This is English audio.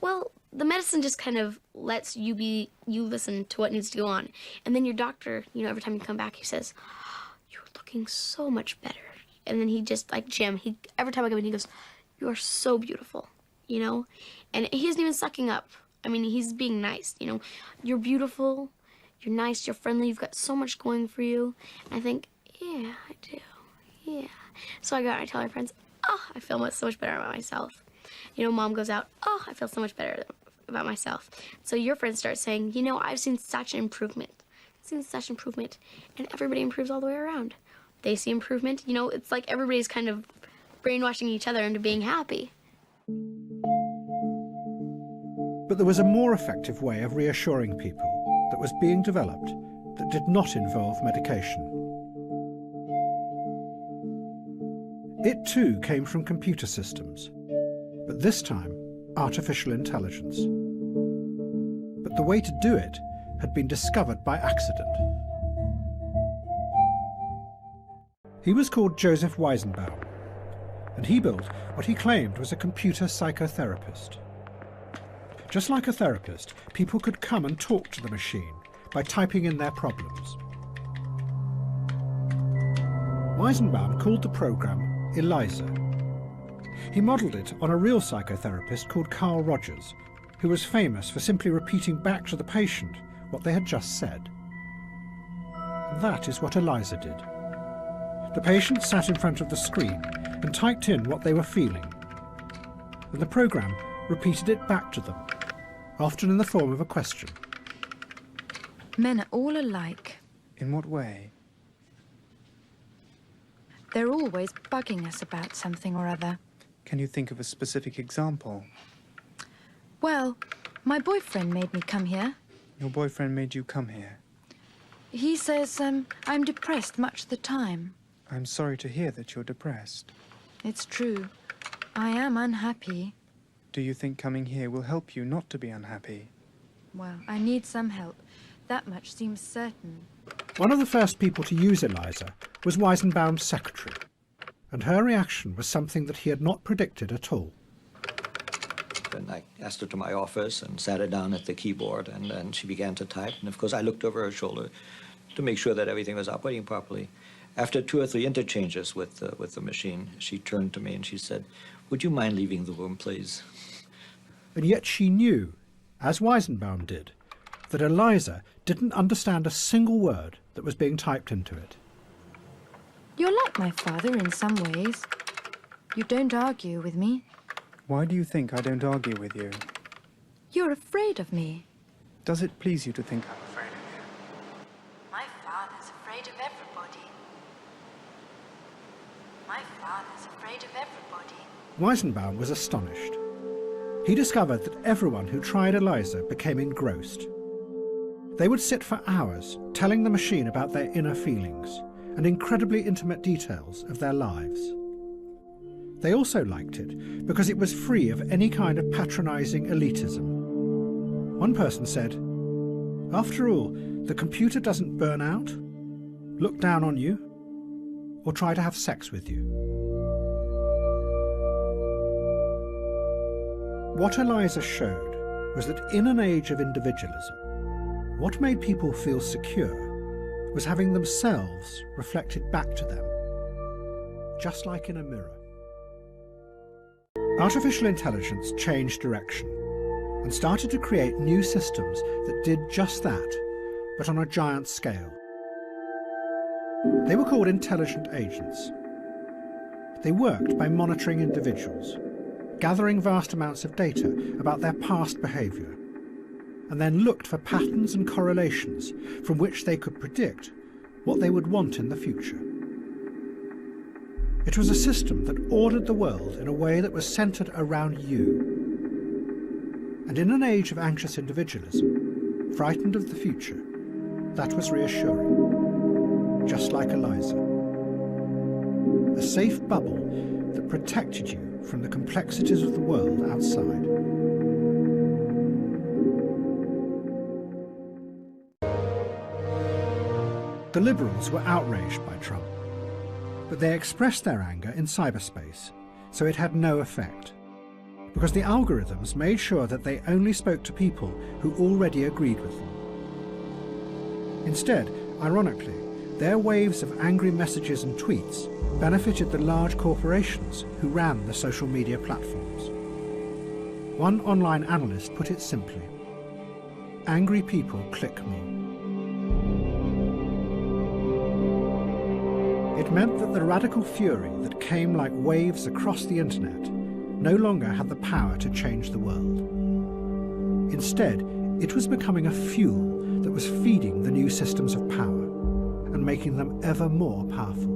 Well, the medicine just kind of lets you listen to what needs to go on. And then your doctor, every time you come back, he says, "You're looking so much better." And then he just, like Jim, every time I come in, he goes, "You are so beautiful," And he isn't even sucking up. I mean, he's being nice, You're beautiful, you're nice, you're friendly, you've got so much going for you. And I think, yeah, I do, yeah. So I go out and I tell my friends, "Oh, I feel so much better about myself." Mom goes out, "Oh, I feel so much better about myself." So your friends start saying, "I've seen such an improvement. I've seen such improvement." And everybody improves all the way around. They see improvement. It's like everybody's kind of brainwashing each other into being happy. But there was a more effective way of reassuring people that was being developed that did not involve medication. It too came from computer systems, but this time artificial intelligence. But the way to do it had been discovered by accident. He was called Joseph Weizenbaum, and he built what he claimed was a computer psychotherapist. Just like a therapist, people could come and talk to the machine by typing in their problems. Weizenbaum called the program Eliza. He modelled it on a real psychotherapist called Carl Rogers, who was famous for simply repeating back to the patient what they had just said. And that is what Eliza did. The patient sat in front of the screen and typed in what they were feeling, and the program repeated it back to them, often in the form of a question. Men are all alike. In what way? They're always bugging us about something or other. Can you think of a specific example? Well, my boyfriend made me come here. Your boyfriend made you come here? He says I'm depressed much of the time. I'm sorry to hear that you're depressed. It's true. I am unhappy. Do you think coming here will help you not to be unhappy? Well, I need some help. That much seems certain. One of the first people to use Eliza was Weizenbaum's secretary, and her reaction was something that he had not predicted at all. And I asked her to my office and sat her down at the keyboard, and then she began to type. And of course, I looked over her shoulder to make sure that everything was operating properly. After 2 or 3 interchanges with the machine, she turned to me and she said, "Would you mind leaving the room, please?" And yet she knew, as Weizenbaum did, that Eliza didn't understand a single word that was being typed into it. You're like my father in some ways. You don't argue with me. Why do you think I don't argue with you? You're afraid of me. Does it please you to think I'm afraid of you? My father's afraid of everybody. My father's afraid of everybody. Weizenbaum was astonished. He discovered that everyone who tried Eliza became engrossed. They would sit for hours telling the machine about their inner feelings and incredibly intimate details of their lives. They also liked it because it was free of any kind of patronizing elitism. One person said, "After all, the computer doesn't burn out, look down on you, or try to have sex with you." What Eliza showed was that in an age of individualism, what made people feel secure was having themselves reflected back to them, just like in a mirror. Artificial intelligence changed direction and started to create new systems that did just that, but on a giant scale. They were called intelligent agents. They worked by monitoring individuals, gathering vast amounts of data about their past behaviour, and then looked for patterns and correlations from which they could predict what they would want in the future. It was a system that ordered the world in a way that was centred around you. And in an age of anxious individualism, frightened of the future, that was reassuring, just like Eliza. A safe bubble that protected you from the complexities of the world outside. The Liberals were outraged by Trump, but they expressed their anger in cyberspace, so it had no effect. because the algorithms made sure that they only spoke to people who already agreed with them. Instead, ironically, their waves of angry messages and tweets benefited the large corporations who ran the social media platforms. One online analyst put it simply: angry people click more. It meant that the radical fury that came like waves across the internet no longer had the power to change the world. Instead, it was becoming a fuel that was feeding the new systems of power and making them ever more powerful.